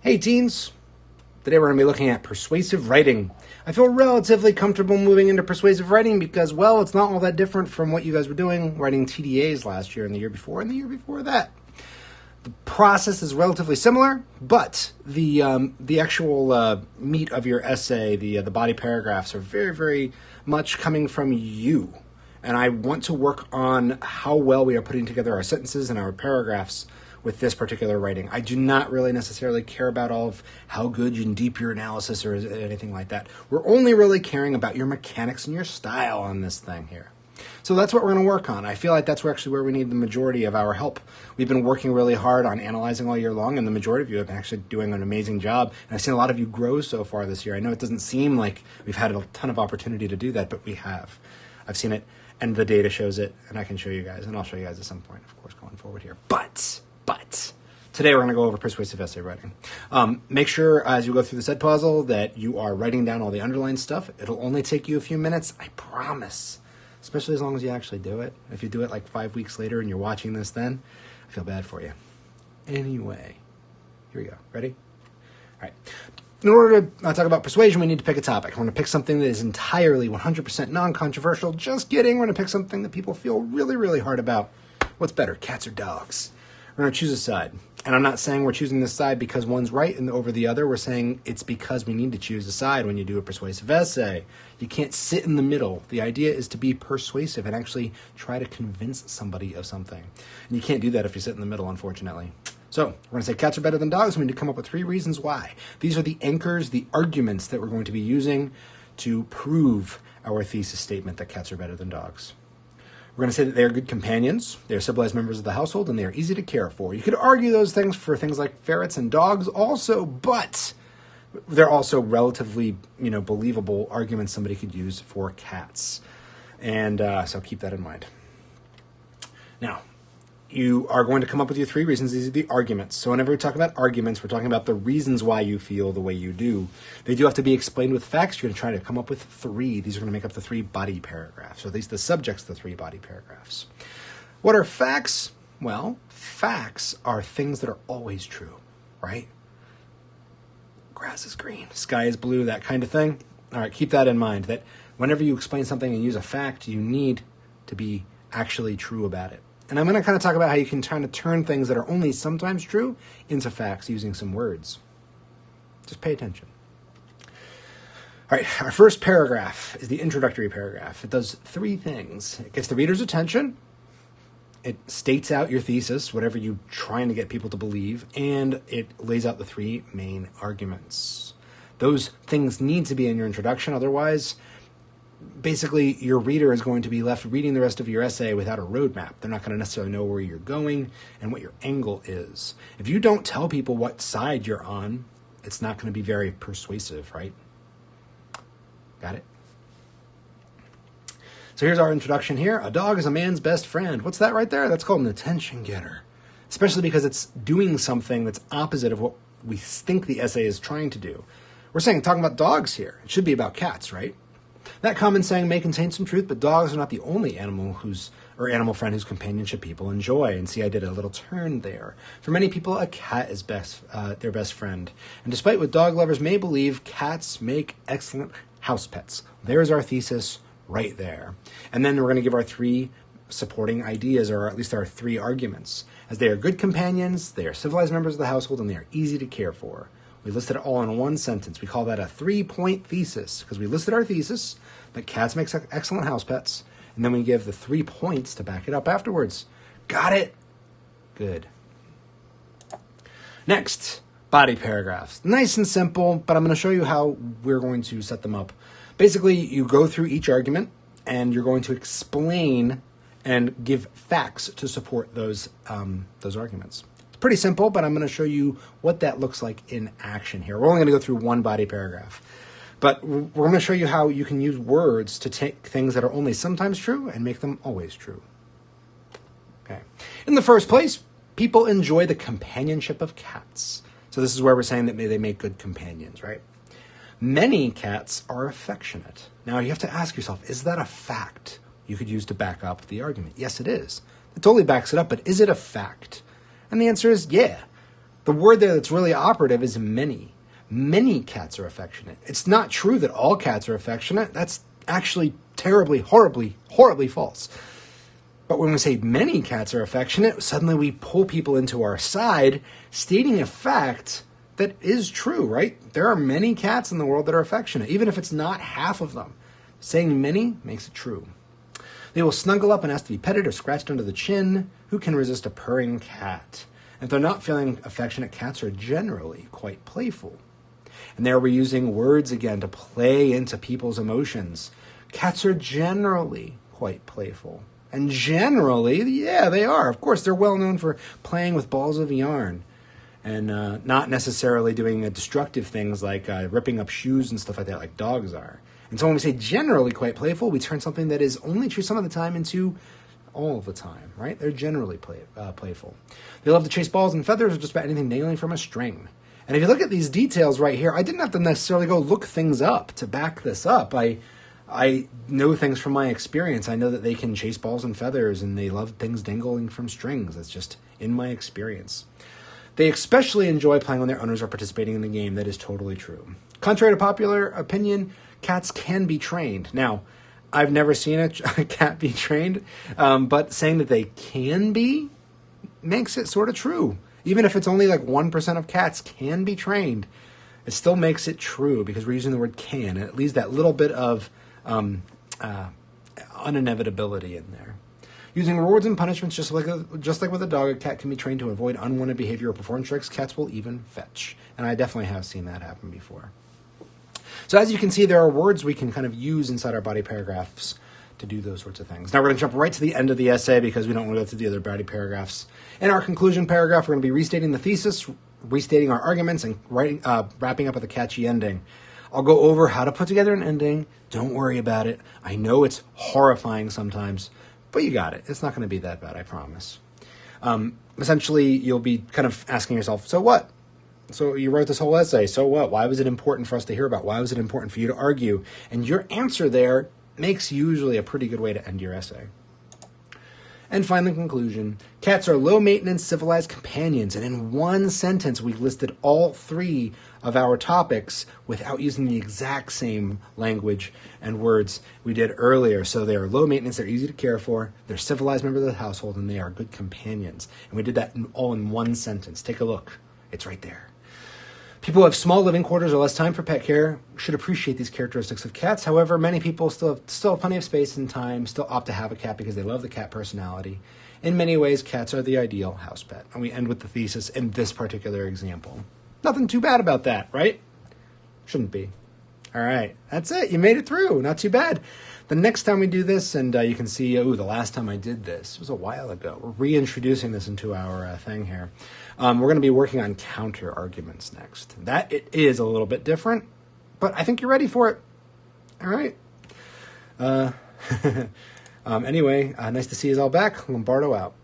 Hey teens, today we're going to be looking at persuasive writing. I feel relatively comfortable moving into persuasive writing because, well, it's not all that different from what you guys were doing writing TDAs last year and the year before and the year before that. The process is relatively similar, but the actual meat of your essay, the body paragraphs, are very, very much coming from you. And I want to work on how well we are putting together our sentences and our paragraphs with this particular writing. I do not really necessarily care about all of how good and deep your analysis or anything like that. We're only really caring about your mechanics and your style on this thing here. So that's what we're going to work on. I feel like that's actually where we need the majority of our help. We've been working really hard on analyzing all year long, and the majority of you have been actually doing an amazing job. And I've seen a lot of you grow so far this year. I know it doesn't seem like we've had a ton of opportunity to do that, but we have. I've seen it, and the data shows it, and I can show you guys, and I'll show you guys at some point, of course, going forward here. But today we're going to go over persuasive essay writing. Make sure as you go through the said puzzle that you are writing down all the underlined stuff. It'll only take you a few minutes, I promise. Especially as long as you actually do it. If you do it like 5 weeks later and you're watching this then, I feel bad for you. Anyway, here we go. Ready? All right. In order to talk about persuasion, we need to pick a topic. I want to pick something that is entirely 100% non-controversial. Just kidding. We're going to pick something that people feel really, really hard about. What's better, cats or dogs? We're going to choose a side. And I'm not saying we're choosing this side because one's right and over the other. We're saying it's because we need to choose a side when you do a persuasive essay. You can't sit in the middle. The idea is to be persuasive and actually try to convince somebody of something. And you can't do that if you sit in the middle, unfortunately. So we're going to say cats are better than dogs. We need to come up with 3 reasons why. These are the anchors, the arguments that we're going to be using to prove our thesis statement that cats are better than dogs. We're going to say that they are good companions, they are civilized members of the household, and they are easy to care for. You could argue those things for things like ferrets and dogs also, but they're also relatively, believable arguments somebody could use for cats. And so keep that in mind. Now, you are going to come up with your 3 reasons. These are the arguments. So whenever we talk about arguments, we're talking about the reasons why you feel the way you do. They do have to be explained with facts. You're going to try to come up with 3. These are going to make up the 3 body paragraphs, or at least the subjects of the 3 body paragraphs. What are facts? Well, facts are things that are always true, right? Grass is green, sky is blue, that kind of thing. All right, keep that in mind, that whenever you explain something and use a fact, you need to be actually true about it. And I'm going to kind of talk about how you can kind of turn things that are only sometimes true into facts using some words. Just pay attention. All right, our first paragraph is the introductory paragraph. It does 3 things. It gets the reader's attention. It states out your thesis, whatever you're trying to get people to believe, and it lays out the 3 main arguments. Those things need to be in your introduction, otherwise basically your reader is going to be left reading the rest of your essay without a roadmap. They're not going to necessarily know where you're going and what your angle is. If you don't tell people what side you're on, it's not going to be very persuasive, right? Got it? So here's our introduction here. A dog is a man's best friend. What's that right there? That's called an attention getter, especially because it's doing something that's opposite of what we think the essay is trying to do. We're talking about dogs here. It should be about cats, right? That common saying may contain some truth, but dogs are not the only animal friend whose companionship people enjoy. And see, I did a little turn there. For many people, a cat is their best friend. And despite what dog lovers may believe, cats make excellent house pets. There's our thesis right there. And then we're going to give our 3 supporting ideas, or at least our 3 arguments. As they are good companions, they are civilized members of the household, and they are easy to care for. We listed it all in one sentence. We call that a 3-point thesis because we listed our thesis that cats make excellent house pets, and then we give the 3 points to back it up afterwards. Got it? Good. Next, body paragraphs. Nice and simple, but I'm going to show you how we're going to set them up. Basically, you go through each argument, and you're going to explain and give facts to support those arguments. Pretty simple, but I'm going to show you what that looks like in action here. We're only going to go through 1 body paragraph, but we're going to show you how you can use words to take things that are only sometimes true and make them always true. Okay. In the first place, people enjoy the companionship of cats. So this is where we're saying that they make good companions, right? Many cats are affectionate. Now you have to ask yourself, is that a fact you could use to back up the argument? Yes, it is. It totally backs it up, but is it a fact? And the answer is yeah. The word there that's really operative is many. Many cats are affectionate. It's not true that all cats are affectionate. That's actually terribly, horribly, horribly false. But when we say many cats are affectionate, suddenly we pull people into our side, stating a fact that is true, right? There are many cats in the world that are affectionate, even if it's not half of them. Saying many makes it true. They will snuggle up and ask to be petted or scratched under the chin. Who can resist a purring cat? If they're not feeling affectionate, cats are generally quite playful. And there we're using words again to play into people's emotions. Cats are generally quite playful. And generally, yeah, they are. Of course, they're well known for playing with balls of yarn and not necessarily doing destructive things like ripping up shoes and stuff like that, like dogs are. And so when we say generally quite playful, we turn something that is only true some of the time into all the time, right? They're generally playful. They love to chase balls and feathers or just about anything dangling from a string. And if you look at these details right here, I didn't have to necessarily go look things up to back this up. I know things from my experience. I know that they can chase balls and feathers, and they love things dangling from strings. That's just in my experience. They especially enjoy playing when their owners are participating in the game. That is totally true. Contrary to popular opinion, cats can be trained. Now, I've never seen a cat be trained, but saying that they can be makes it sort of true. Even if it's only like 1% of cats can be trained, it still makes it true because we're using the word can, and it leaves that little bit of uninevitability in there. Using rewards and punishments, just like with a dog, a cat can be trained to avoid unwanted behavior or perform tricks. Cats will even fetch, and I definitely have seen that happen before. So as you can see, there are words we can kind of use inside our body paragraphs to do those sorts of things. Now we're going to jump right to the end of the essay because we don't want to go through the other body paragraphs. In our conclusion paragraph, we're going to be restating the thesis, restating our arguments, and wrapping up with a catchy ending. I'll go over how to put together an ending. Don't worry about it. I know it's horrifying sometimes, but you got it. It's not going to be that bad, I promise. Essentially, you'll be kind of asking yourself, so what? So you wrote this whole essay, so what? Why was it important for us to hear about? Why was it important for you to argue? And your answer there makes usually a pretty good way to end your essay. And finally, conclusion. Cats are low-maintenance, civilized companions. And in one sentence, we listed all three of our topics without using the exact same language and words we did earlier. So they are low-maintenance, they're easy to care for, they're civilized members of the household, and they are good companions. And we did that all in one sentence. Take a look. It's right there. People who have small living quarters or less time for pet care should appreciate these characteristics of cats. However, many people still have plenty of space and time, still opt to have a cat because they love the cat personality. In many ways, cats are the ideal house pet. And we end with the thesis in this particular example. Nothing too bad about that, right? Shouldn't be. All right, that's it. You made it through. Not too bad. The next time we do this, and you can see, the last time I did this was a while ago. We're reintroducing this into our thing here. We're going to be working on counter arguments next. That it is a little bit different, but I think you're ready for it. All right. Anyway, nice to see you all back. Lombardo out.